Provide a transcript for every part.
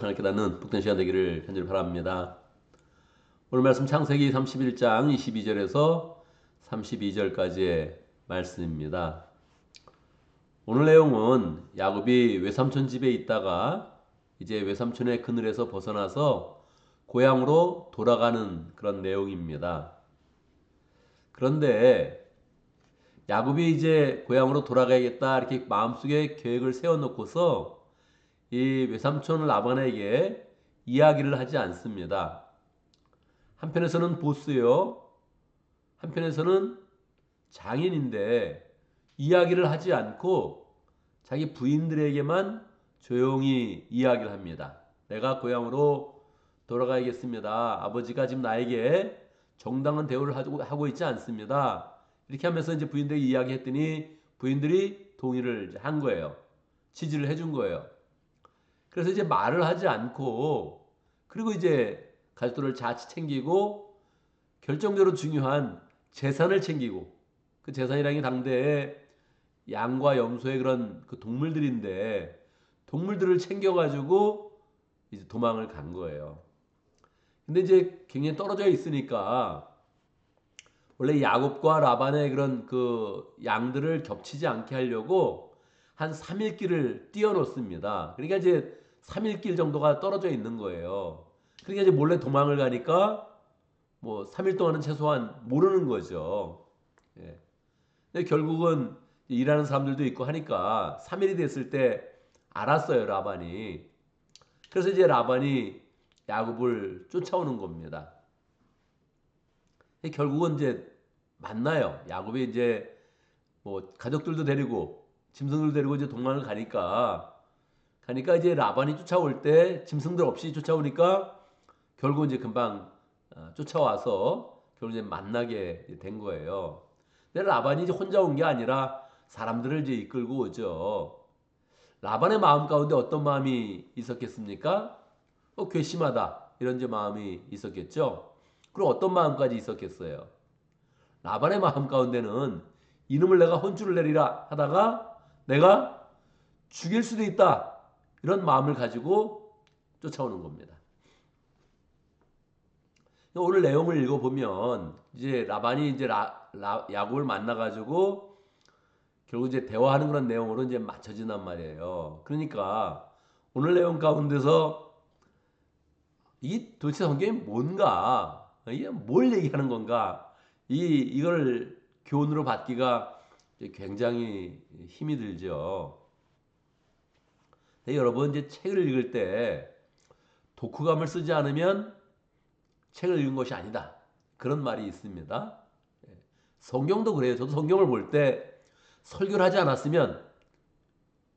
깨닫는 복된 시간 되기를 간절히 바랍니다. 오늘 말씀 창세기 31장 22절에서 32절까지의 말씀입니다. 오늘 내용은 야곱이 외삼촌 집에 있다가 이제 외삼촌의 그늘에서 벗어나서 고향으로 돌아가는 그런 내용입니다. 그런데 야곱이 이제 고향으로 돌아가야겠다 이렇게 마음속에 계획을 세워놓고서 이 외삼촌 라반에게 이야기를 하지 않습니다. 한편에서는 보스요, 한편에서는 장인인데 이야기를 하지 않고 자기 부인들에게만 조용히 이야기를 합니다. 내가 고향으로 돌아가야겠습니다. 아버지가 지금 나에게 정당한 대우를 하고 있지 않습니다. 이렇게 하면서 이제 부인들에게 이야기했더니 부인들이 동의를 한 거예요. 지지를 해준 거예요. 그래서 이제 말을 하지 않고 그리고 이제 가족들을 자치 챙기고 결정적으로 중요한 재산을 챙기고 그 재산이라는 게 당대에 양과 염소의 그런 그 동물들인데 동물들을 챙겨가지고 이제 도망을 간 거예요. 근데 이제 굉장히 떨어져 있으니까 원래 야곱과 라반의 그런 그 양들을 겹치지 않게 하려고 한 3일 길을 띄워놓습니다. 그러니까 이제 3일 길 정도가 떨어져 있는 거예요. 그러니까 이제 몰래 도망을 가니까 뭐 3일 동안은 최소한 모르는 거죠. 예. 근데 결국은 일하는 사람들도 있고 하니까 3일이 됐을 때 알았어요, 라반이. 그래서 이제 라반이 야곱을 쫓아오는 겁니다. 결국은 이제 만나요. 야곱이 이제 뭐 가족들도 데리고 짐승들 데리고 이제 동방을 가니까 이제 라반이 쫓아올 때 짐승들 없이 쫓아오니까 결국 이제 금방 쫓아와서 결국 이제 만나게 된 거예요. 근데 라반이 이제 혼자 온 게 아니라 사람들을 이제 이끌고 오죠. 라반의 마음 가운데 어떤 마음이 있었겠습니까? 괘씸하다 이런 이제 마음이 있었겠죠. 그리고 어떤 마음까지 있었겠어요. 라반의 마음 가운데는 이놈을 내가 혼쭐을 내리라 하다가 내가 죽일 수도 있다 이런 마음을 가지고 쫓아오는 겁니다. 오늘 내용을 읽어보면 이제 라반이 이제 야곱을 만나가지고 결국 이제 대화하는 그런 내용으로 이제 맞춰진단 말이에요. 그러니까 오늘 내용 가운데서 이 도대체 성경이 뭔가 이게 뭘 얘기하는 건가 이걸 교훈으로 받기가 굉장히 힘이 들죠. 여러분 이제 책을 읽을 때 독후감을 쓰지 않으면 책을 읽은 것이 아니다. 그런 말이 있습니다. 성경도 그래요. 저도 성경을 볼 때 설교를 하지 않았으면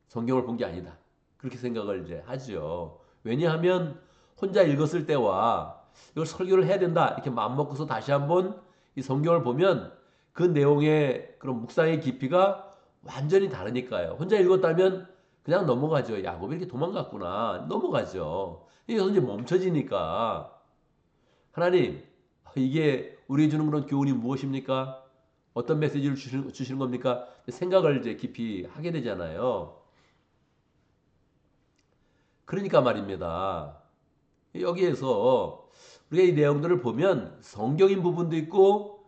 성경을 본 게 아니다. 그렇게 생각을 이제 하죠. 왜냐하면 혼자 읽었을 때와 이걸 설교를 해야 된다. 이렇게 마음 먹고서 다시 한번 이 성경을 보면 그 내용의 그런 묵상의 깊이가 완전히 다르니까요. 혼자 읽었다면 그냥 넘어가죠. 야곱이 이렇게 도망갔구나. 넘어가죠. 이게 이제 멈춰지니까 하나님 이게 우리에게 주는 그런 교훈이 무엇입니까? 어떤 메시지를 주시는 겁니까? 생각을 이제 깊이 하게 되잖아요. 그러니까 말입니다. 여기에서 우리가 이 내용들을 보면 성경인 부분도 있고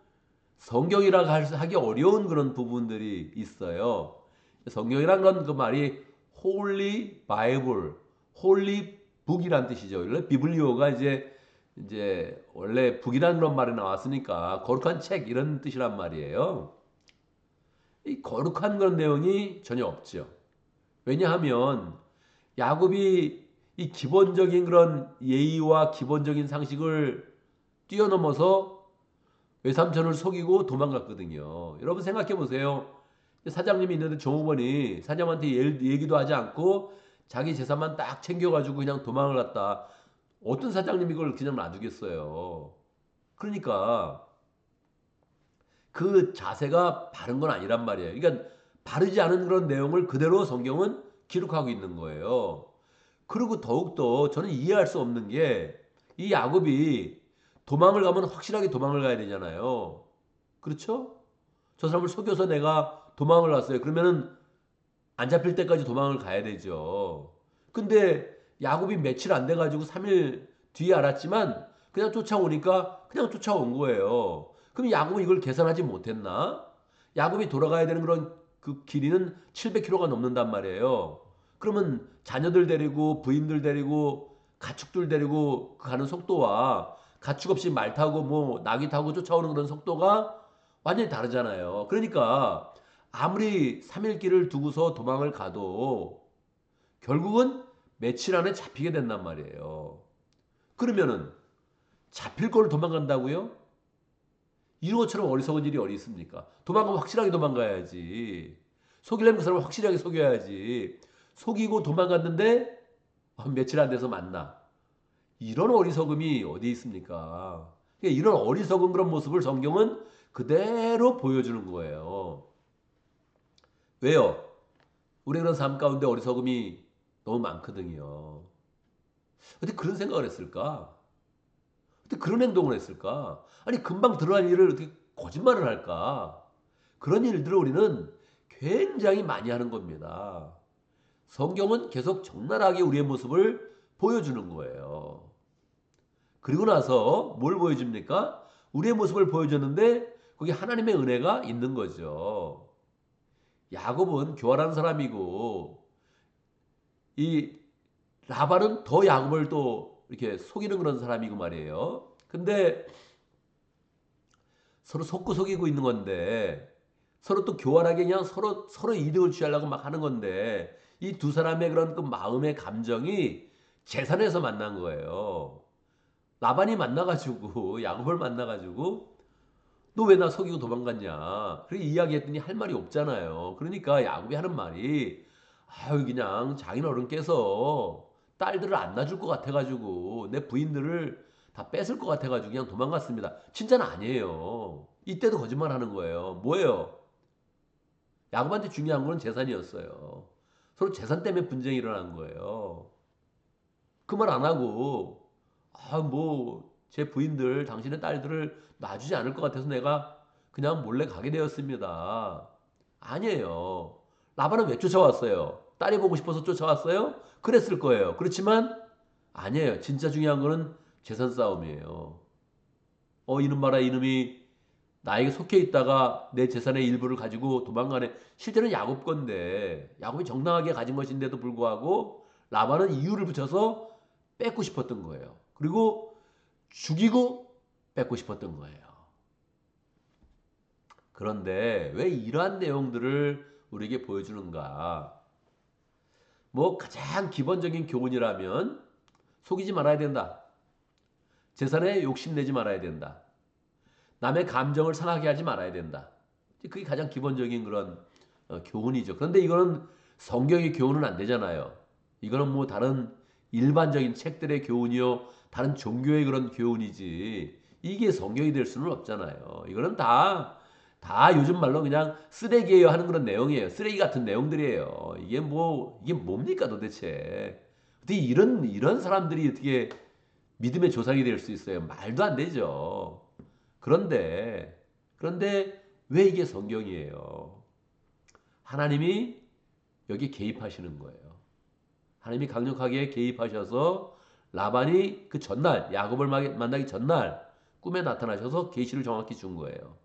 성경이라 하기 어려운 그런 부분들이 있어요. 성경이란 건 그 말이 Holy Bible, Holy Book이란 뜻이죠. 원래 비블리오가 이제 원래 북이라는 그런 말이 나왔으니까 거룩한 책 이런 뜻이란 말이에요. 이 거룩한 그런 내용이 전혀 없죠. 왜냐하면 야곱이 이 기본적인 그런 예의와 기본적인 상식을 뛰어넘어서 외삼촌을 속이고 도망갔거든요. 여러분 생각해 보세요. 사장님이 있는데 종업원이 사장한테 얘기도 하지 않고 자기 재산만 딱 챙겨가지고 그냥 도망을 갔다. 어떤 사장님이 이걸 그냥 놔두겠어요. 그러니까 그 자세가 바른 건 아니란 말이에요. 그러니까 바르지 않은 그런 내용을 그대로 성경은 기록하고 있는 거예요. 그리고 더욱더 저는 이해할 수 없는 게 이 야곱이 도망을 가면 확실하게 도망을 가야 되잖아요. 그렇죠? 저 사람을 속여서 내가 도망을 갔어요. 그러면은 안 잡힐 때까지 도망을 가야 되죠. 근데 야곱이 며칠 안 돼가지고 3일 뒤에 알았지만 그냥 쫓아오니까 그냥 쫓아온 거예요. 그럼 야곱은 이걸 계산하지 못했나? 야곱이 돌아가야 되는 그런 그 길이는 700km가 넘는단 말이에요. 그러면 자녀들 데리고 부인들 데리고 가축들 데리고 가는 속도와 가축 없이 말 타고 뭐 나귀 타고 쫓아오는 그런 속도가 완전히 다르잖아요. 그러니까 아무리 3일 길을 두고서 도망을 가도 결국은 며칠 안에 잡히게 된단 말이에요. 그러면은 잡힐 걸 도망간다고요? 이런 것처럼 어리석은 일이 어디 있습니까? 도망가면 확실하게 도망가야지. 속이려면 그 사람을 확실하게 속여야지. 속이고 도망갔는데 며칠 안 돼서 만나. 이런 어리석음이 어디 있습니까? 그러니까 이런 어리석은 그런 모습을 성경은 그대로 보여주는 거예요. 왜요? 우리 그런 삶 가운데 어리석음이 너무 많거든요. 어떻게 그런 생각을 했을까? 어떻게 그런 행동을 했을까? 아니 금방 드러난 일을 어떻게 거짓말을 할까? 그런 일들을 우리는 굉장히 많이 하는 겁니다. 성경은 계속 적나라하게 우리의 모습을 보여주는 거예요. 그리고 나서 뭘 보여줍니까? 우리의 모습을 보여줬는데 거기 하나님의 은혜가 있는 거죠. 야곱은 교활한 사람이고 이 라반은 더 야곱을 또 이렇게 속이는 그런 사람이고 말이에요. 근데 서로 속고 속이고 있는 건데 서로 또 교활하게 그냥 서로 이득을 취하려고 막 하는 건데 이 두 사람의 그런 그 마음의 감정이 재산에서 만난 거예요. 라반이 만나가지고 야곱을 만나가지고 너 왜 나 속이고 도망갔냐? 그렇게 이야기했더니 할 말이 없잖아요. 그러니까 야곱이 하는 말이 아유 그냥 장인어른께서 딸들을 안 놔줄 것 같아가지고 내 부인들을 다 뺏을 것 같아가지고 그냥 도망갔습니다. 진짜는 아니에요. 이때도 거짓말 하는 거예요. 뭐예요? 야곱한테 중요한 건 재산이었어요. 서로 재산 때문에 분쟁이 일어난 거예요. 그 말 안 하고 아 뭐 제 부인들 당신의 딸들을 놔주지 않을 것 같아서 내가 그냥 몰래 가게 되었습니다. 아니에요. 라반은 왜 쫓아왔어요? 딸이 보고 싶어서 쫓아왔어요? 그랬을 거예요. 그렇지만 아니에요. 진짜 중요한 거는 재산 싸움이에요. 이놈 봐라 이놈이 나에게 속해 있다가 내 재산의 일부를 가지고 도망가네. 실제는 야곱 건데 야곱이 정당하게 가진 것인데도 불구하고 라반은 이유를 붙여서 뺏고 싶었던 거예요. 그리고 죽이고 뺏고 싶었던 거예요. 그런데 왜 이러한 내용들을 우리에게 보여주는가? 뭐 가장 기본적인 교훈이라면 속이지 말아야 된다. 재산에 욕심내지 말아야 된다. 남의 감정을 상하게 하지 말아야 된다. 그게 가장 기본적인 그런 교훈이죠. 그런데 이거는 성경의 교훈은 안 되잖아요. 이거는 뭐 다른 일반적인 책들의 교훈이요. 다른 종교의 그런 교훈이지. 이게 성경이 될 수는 없잖아요. 이거는 다 요즘 말로 그냥 쓰레기예요 하는 그런 내용이에요. 쓰레기 같은 내용들이에요. 이게 뭡니까 도대체. 어떻게 이런 사람들이 어떻게 믿음의 조상이 될 수 있어요? 말도 안 되죠. 그런데 왜 이게 성경이에요? 하나님이 여기 개입하시는 거예요. 하나님이 강력하게 개입하셔서 라반이 그 전날 야곱을 만나기 전날 꿈에 나타나셔서 계시를 정확히 준 거예요.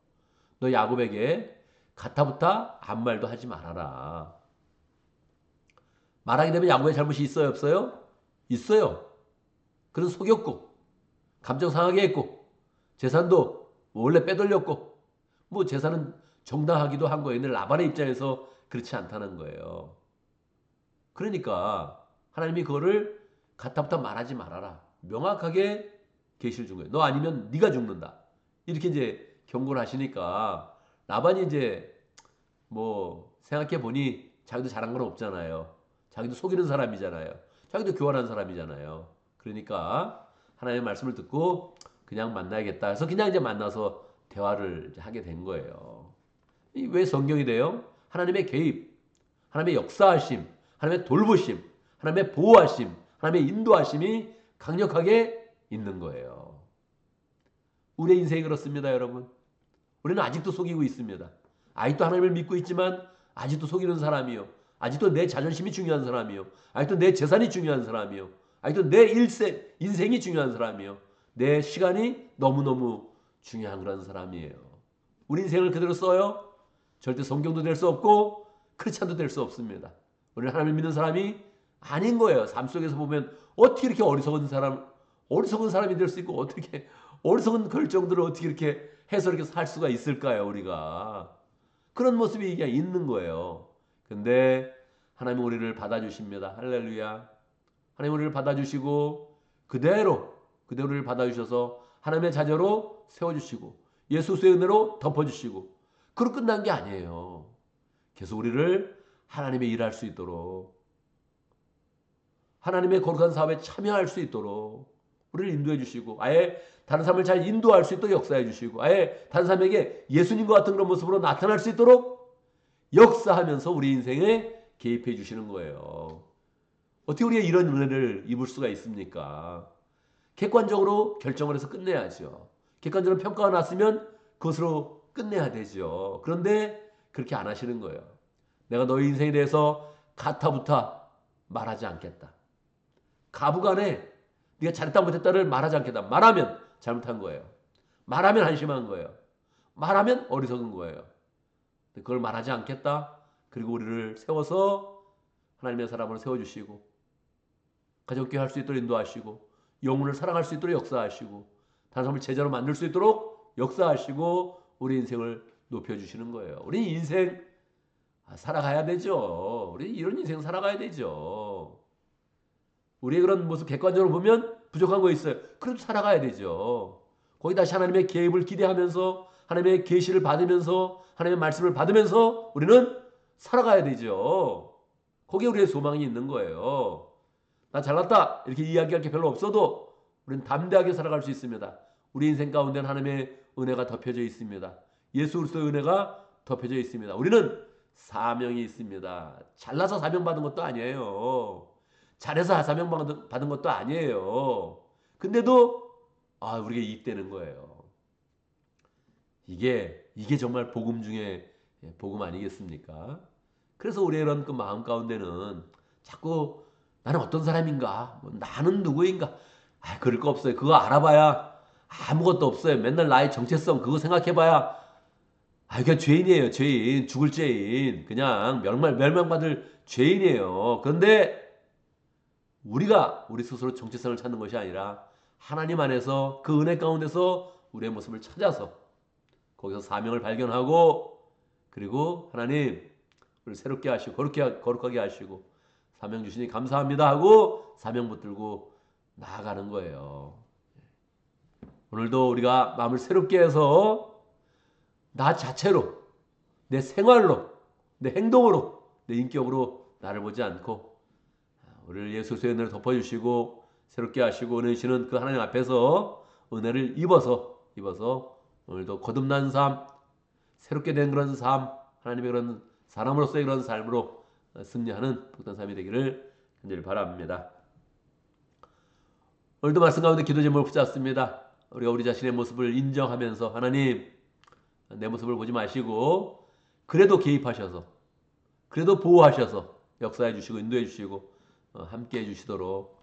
너 야곱에게 가타부타 아무 말도 하지 말아라. 말하게 되면 야곱의 잘못이 있어요, 없어요? 있어요. 그래서 속였고 감정 상하게 했고 재산도 원래 빼돌렸고 뭐 재산은 정당하기도 한 거예요. 근데 라반의 입장에서 그렇지 않다는 거예요. 그러니까 하나님이 그거를 가타부타 말하지 말아라. 명확하게 계시를 준 거예요. 너 아니면 네가 죽는다. 이렇게 이제 경고를 하시니까 라반이 이제 뭐 생각해 보니 자기도 잘한 건 없잖아요. 자기도 속이는 사람이잖아요. 자기도 교활한 사람이잖아요. 그러니까 하나님의 말씀을 듣고 그냥 만나야겠다 해서 그냥 이제 만나서 대화를 하게 된 거예요. 왜 성경이 돼요? 하나님의 개입, 하나님의 역사하심, 하나님의 돌보심, 하나님의 보호하심, 하나님의 인도하심이 강력하게 있는 거예요. 우리의 인생이 그렇습니다, 여러분. 우리는 아직도 속이고 있습니다. 아직도 하나님을 믿고 있지만 아직도 속이는 사람이요. 아직도 내 자존심이 중요한 사람이요. 아직도 내 재산이 중요한 사람이요. 아직도 내 인생이 중요한 사람이에요. 내 시간이 너무너무 중요한 그런 사람이에요. 우리 인생을 그대로 써요? 절대 성경도 될 수 없고 크리스찬도 될 수 없습니다. 우리는 하나님을 믿는 사람이 아닌 거예요. 삶 속에서 보면 어떻게 이렇게 어리석은 사람이 될 수 있고 어떻게 어리석은 결정들을 어떻게 이렇게 해서 이렇게 살 수가 있을까요? 우리가 그런 모습이 그냥 있는 거예요. 근데 하나님 우리를 받아주십니다. 할렐루야. 하나님 우리를 받아주시고 그대로 우리를 받아주셔서 하나님의 자녀로 세워주시고 예수 그리스도의 은혜로 덮어주시고 그로 끝난 게 아니에요. 계속 우리를 하나님의 일할 수 있도록 하나님의 거룩한 사업에 참여할 수 있도록 우리를 인도해 주시고 아예 다른 사람을 잘 인도할 수 있도록 역사해 주시고 아예 다른 사람에게 예수님과 같은 그런 모습으로 나타날 수 있도록 역사하면서 우리 인생에 개입해 주시는 거예요. 어떻게 우리가 이런 은혜를 입을 수가 있습니까? 객관적으로 결정을 해서 끝내야죠. 객관적으로 평가가 났으면 그것으로 끝내야 되죠. 그런데 그렇게 안 하시는 거예요. 내가 너희 인생에 대해서 가타부타 말하지 않겠다. 가부간에 네가 잘했다 못했다를 말하지 않겠다. 말하면 잘못한 거예요. 말하면 한심한 거예요. 말하면 어리석은 거예요. 그걸 말하지 않겠다. 그리고 우리를 세워서 하나님의 사람으로 세워주시고 가족교회 할 수 있도록 인도하시고 영혼을 사랑할 수 있도록 역사하시고 다른 사람을 제자로 만들 수 있도록 역사하시고 우리 인생을 높여주시는 거예요. 우리 인생 살아가야 되죠. 우리 이런 인생 살아가야 되죠. 우리의 그런 모습 객관적으로 보면 부족한 거 있어요. 그래도 살아가야 되죠. 거기 다시 하나님의 개입을 기대하면서 하나님의 계시를 받으면서 하나님의 말씀을 받으면서 우리는 살아가야 되죠. 거기에 우리의 소망이 있는 거예요. 나 잘났다 이렇게 이야기할 게 별로 없어도 우리는 담대하게 살아갈 수 있습니다. 우리 인생 가운데는 하나님의 은혜가 덮여져 있습니다. 예수 그리스도의 은혜가 덮여져 있습니다. 우리는 사명이 있습니다. 잘나서 사명 받은 것도 아니에요. 잘해서 사명 받은 것도 아니에요. 근데도 우리가 이익되는 거예요. 이게 정말 복음 중에 복음 아니겠습니까? 그래서 우리의 이런 그 마음 가운데는 자꾸 나는 어떤 사람인가? 나는 누구인가? 그럴 거 없어요. 그거 알아봐야 아무것도 없어요. 맨날 나의 정체성 그거 생각해봐야 그냥 죄인이에요. 죄인. 죽을 죄인. 그냥 멸망받을 죄인이에요. 그런데 우리가 우리 스스로 정체성을 찾는 것이 아니라 하나님 안에서 그 은혜 가운데서 우리의 모습을 찾아서 거기서 사명을 발견하고 그리고 하나님 우리를 새롭게 하시고 거룩하게 하시고 사명 주시니 감사합니다 하고 사명 붙들고 나아가는 거예요. 오늘도 우리가 마음을 새롭게 해서 나 자체로 내 생활로 내 행동으로 내 인격으로 나를 보지 않고 우리를 예수 그리스도의 은혜를 덮어주시고 새롭게 하시고 은혜 주시는 그 하나님 앞에서 은혜를 입어서 오늘도 거듭난 삶 새롭게 된 그런 삶 하나님의 그런 사람으로서의 그런 삶으로 승리하는 복된 삶이 되기를 간절히 바랍니다. 오늘도 말씀 가운데 기도 제목을 붙잡습니다. 우리가 우리 자신의 모습을 인정하면서 하나님 내 모습을 보지 마시고 그래도 개입하셔서 그래도 보호하셔서 역사해 주시고 인도해 주시고 함께 해 주시도록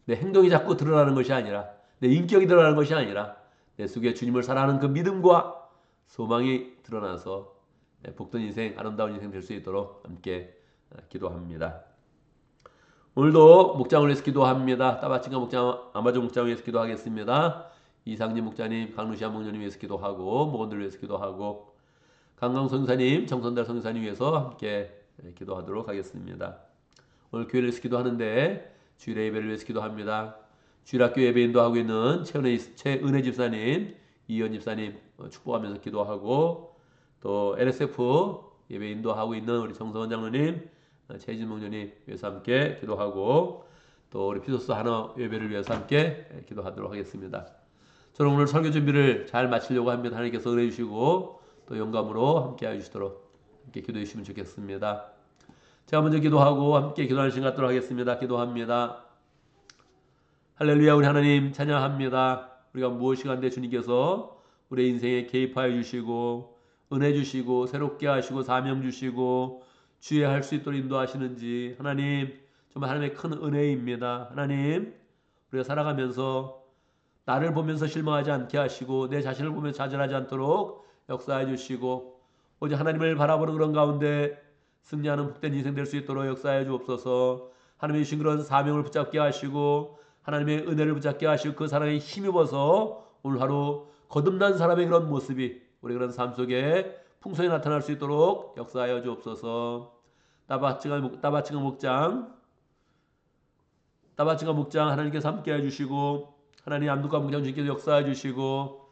내 행동이 자꾸 드러나는 것이 아니라 내 인격이 드러나는 것이 아니라 내 속에 주님을 사랑하는 그 믿음과 소망이 드러나서 복된 인생 아름다운 인생 될 수 있도록 함께 기도합니다. 오늘도 목장을 위해서 기도합니다. 따바칭가 목장, 아마존 목장을 위해서 기도하겠습니다. 이상진 목자님, 강루시아 목녀님 위해서 기도하고 목원들 위해서 기도하고 강강 선사님, 정선달 선사님 위해서 함께 기도하도록 하겠습니다. 오늘 교회를 위해서 기도하는데 주일의 예배를 위해서 기도합니다. 주일학교 예배 인도하고 있는 최은혜 집사님, 이현 집사님 축복하면서 기도하고 또 LSF 예배 인도하고 있는 우리 정성원 장로님, 최진 목녀님 위해서 함께 기도하고 또 우리 피소스 하나 예배를 위해서 함께 기도하도록 하겠습니다. 저는 오늘 설교 준비를 잘 마치려고 합니다. 하나님께서 은혜 주시고 또 영감으로 함께 해주시도록 함께 기도해 주시면 좋겠습니다. 제가 먼저 기도하고 함께 기도하는 시간 갖도록 하겠습니다. 기도합니다. 할렐루야. 우리 하나님 찬양합니다. 우리가 무엇이 간데 주님께서 우리 인생에 개입하여 주시고 은혜 주시고 새롭게 하시고 사명 주시고 주의 할 수 있도록 인도하시는지 하나님 정말 하나님의 큰 은혜입니다. 하나님 우리가 살아가면서 나를 보면서 실망하지 않게 하시고 내 자신을 보면서 좌절하지 않도록 역사해 주시고 오직 하나님을 바라보는 그런 가운데 승리하는 복된 인생 될 수 있도록 역사해 주옵소서. 하나님의 주신 그런 사명을 붙잡게 하시고 하나님의 은혜를 붙잡게 하시고 그 사랑에 힘입어서 오늘 하루 거듭난 사람의 그런 모습이 우리 그런 삶 속에 풍성히 나타날 수 있도록 역사하여 주옵소서. 따바칭가 목장 하나님께서 함께해 주시고 하나님 암독가 목장 주님께서 역사해 주시고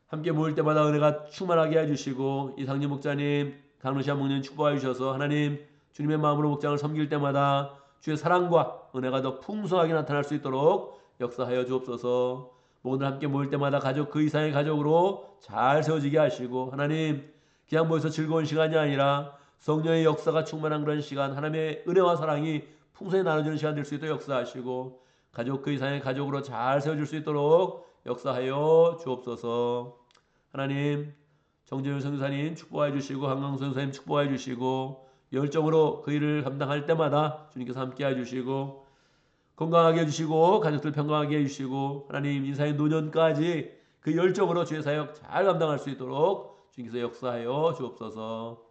함께 모일 때마다 은혜가 충만하게 해주시고 이상진 목자님, 강루시아 목님 축복해 주셔서 하나님 주님의 마음으로 목장을 섬길 때마다 주의 사랑과 은혜가 더 풍성하게 나타날 수 있도록 역사하여 주옵소서. 모두들 함께 모일 때마다 가족 그 이상의 가족으로 잘 세워지게 하시고 하나님 그냥 모여서 즐거운 시간이 아니라 성령의 역사가 충만한 그런 시간, 하나님의 은혜와 사랑이 풍성히 나눠주는 시간 될 수 있도록 역사하시고 가족 그 이상의 가족으로 잘 세워질 수 있도록 역사하여 주옵소서. 하나님 정재윤 선교사님 축복해 주시고 한강선 선생님 축복해 주시고 열정으로 그 일을 감당할 때마다 주님께서 함께 해주시고 건강하게 해주시고 가족들 평강하게 해주시고 하나님 인사의 노년까지 그 열정으로 주의 사역 잘 감당할 수 있도록 주님께서 역사하여 주옵소서.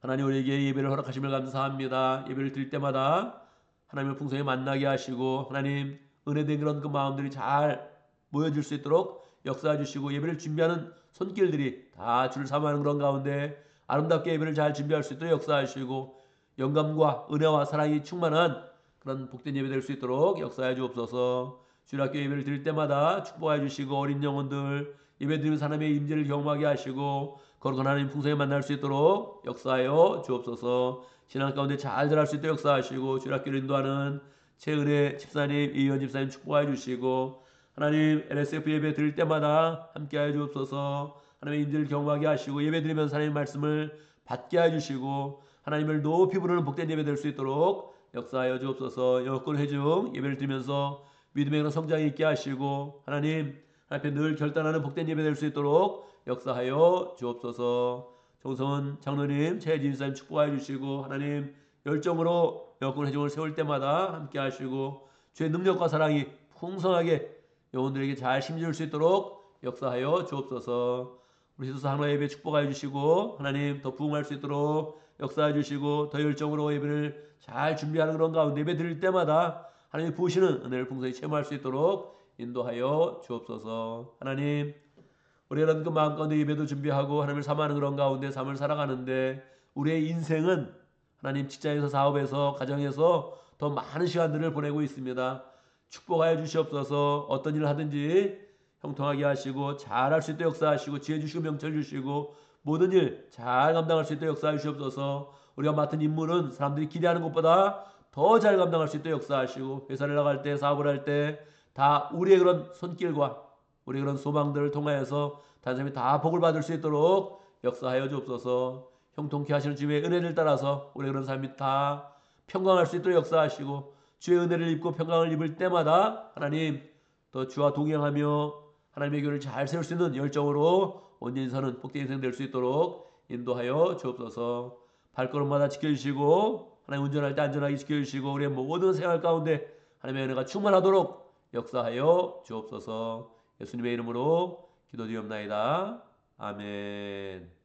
하나님 우리에게 예배를 허락하심을 감사합니다. 예배를 드릴 때마다 하나님을 풍성히 만나게 하시고 하나님 은혜된 그런 그 마음들이 잘 모여질 수 있도록 역사해 주시고 예배를 준비하는 손길들이 다 주를 사모하는 그런 가운데 아름답게 예배를 잘 준비할 수 있도록 역사하시고 영감과 은혜와 사랑이 충만한 그런 복된 예배 될 수 있도록 역사해 주옵소서. 주일학교 예배를 드릴 때마다 축복해 주시고 어린 영혼들 예배 드리면서 하나님의 임재를 경험하게 하시고 거룩한 하나님 풍성히 만날 수 있도록 역사하여 주옵소서. 신앙 가운데 잘 자랄 수 있도록 역사하시고 주일학교를 인도하는 최은혜 집사님, 이현 집사님 축복해 주시고 하나님 LSF 예배 드릴 때마다 함께하여 주옵소서. 하나님의 임재를 경험하게 하시고 예배 드리면서 하나님의 말씀을 받게 해주시고 하나님을 높이 부르는 복된 예배 될 수 있도록 역사하여 주옵소서. 여건 회중 예배를 드리면서 믿음의 그런 성장이 있게 하시고 하나님 앞에 늘 결단하는 복된 예배 될 수 있도록 역사하여 주옵소서. 정성은 장로님, 최진 사님 축복하여 주시고 하나님 열정으로 여건 회중을 세울 때마다 함께 하시고 주의 능력과 사랑이 풍성하게 영혼들에게 잘 심겨줄 수 있도록 역사하여 주옵소서. 우리 희소사 한화 예배 축복하여 주시고 하나님 더 부흥할 수 있도록 역사해 주시고 더 열정으로 예배를 잘 준비하는 그런 가운데 예배 드릴 때마다 하나님이 부으시는 은혜를 풍성히 체험할 수 있도록 인도하여 주옵소서. 하나님 우리는 그 마음 가운데 예배도 준비하고 하나님을 사모하는 그런 가운데 삶을 살아가는데 우리의 인생은 하나님 직장에서 사업에서 가정에서 더 많은 시간들을 보내고 있습니다. 축복하여 주시옵소서. 어떤 일을 하든지 형통하게 하시고 잘할 수 있도록 역사하시고 지혜 주시고 명철 주시고 모든 일 잘 감당할 수 있도록 역사해 주시옵소서. 우리가 맡은 임무는 사람들이 기대하는 것보다 더 잘 감당할 수 있도록 역사하시고 회사를 나갈 때 사업을 할 때 다 우리의 그런 손길과 우리의 그런 소망들을 통하여서 다른 사람이 다 복을 받을 수 있도록 역사하여 주옵소서. 형통케 하시는 주님의 은혜를 따라서 우리의 그런 삶이 다 평강할 수 있도록 역사하시고 주의 은혜를 입고 평강을 입을 때마다 하나님 또 주와 동행하며 하나님의 교회를 잘 세울 수 있는 열정으로 온전히 사는 복된 인생 될 수 있도록 인도하여 주옵소서. 발걸음마다 지켜주시고 하나님 운전할 때 안전하게 지켜주시고 우리의 모든 생활 가운데 하나님의 은혜가 충만하도록 역사하여 주옵소서. 예수님의 이름으로 기도드리옵나이다. 아멘.